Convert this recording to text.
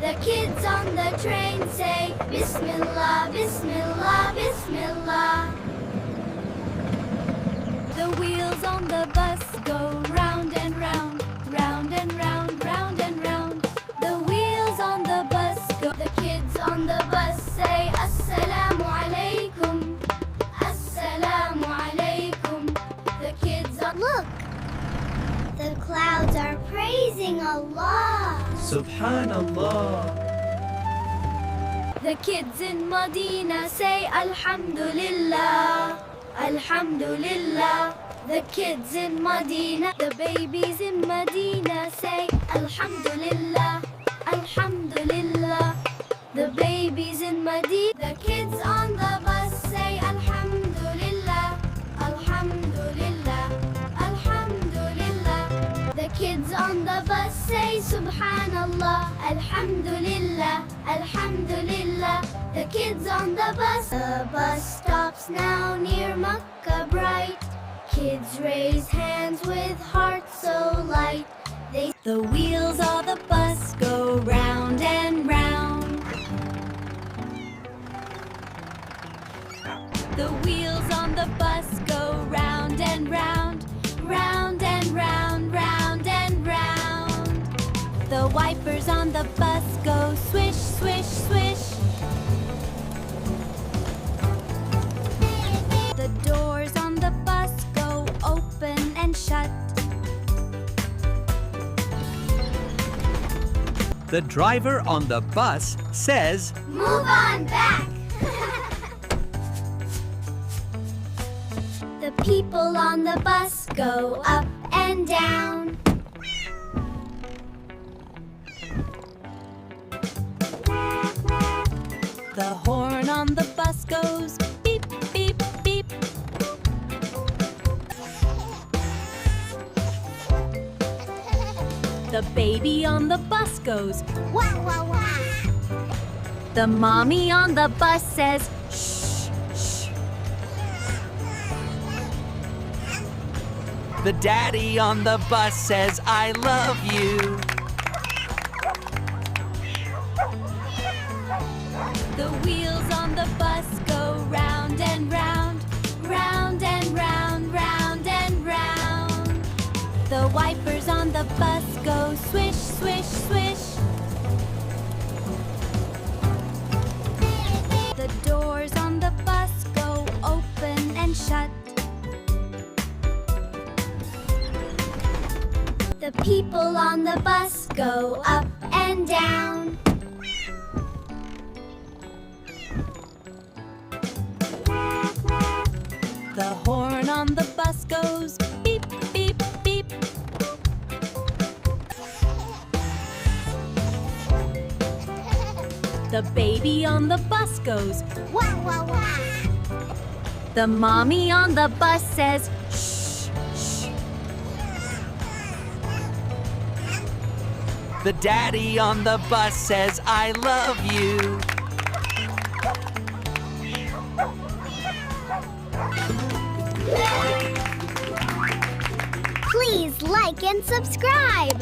The kids on the train say, Bismillah, Bismillah, Bismillah. The wheels on the bus go round and round, round and round, round and round. The wheels on the bus go. The kids on the bus say, Assalamu alaikum, Assalamu alaikum. The kids on. Look! The clouds are praising Allah. Subhanallah. The kids in Medina say Alhamdulillah, Alhamdulillah. The kids in Medina, the babies in Medina say Alhamdulillah, Alhamdulillah. The babies in Medina, the kids on the bus say Alhamdulillah, Alhamdulillah, Alhamdulillah. The kids on the bus say Subhanallah, Alhamdulillah, Alhamdulillah. The kids on the bus stops now near Makkah bright. Kids raise hands with hearts so light. The wheels of the bus go round and round. The wheels on the bus go round and round, round and round, round and round. The wipers on the bus go swish, swish, swish. The doors on the bus go open and shut. The driver on the bus says, Move on back! The people on the bus go up and down. The horn on the bus goes beep, beep, beep. The baby on the bus goes wah, wah, wah. The mommy on the bus says shh, shh. the daddy on the bus says, I love you. The wheels on the bus go round and round, round and round, round and round. The wipers on the bus go swish, swish, swish. The doors on the bus go open and shut. The people on the bus go up and down. The horn on the bus goes beep, beep, beep. The baby on the bus goes wah, wah, wah. The mommy on the bus says shh, shh. The daddy on the bus says, I love you. Please like and subscribe.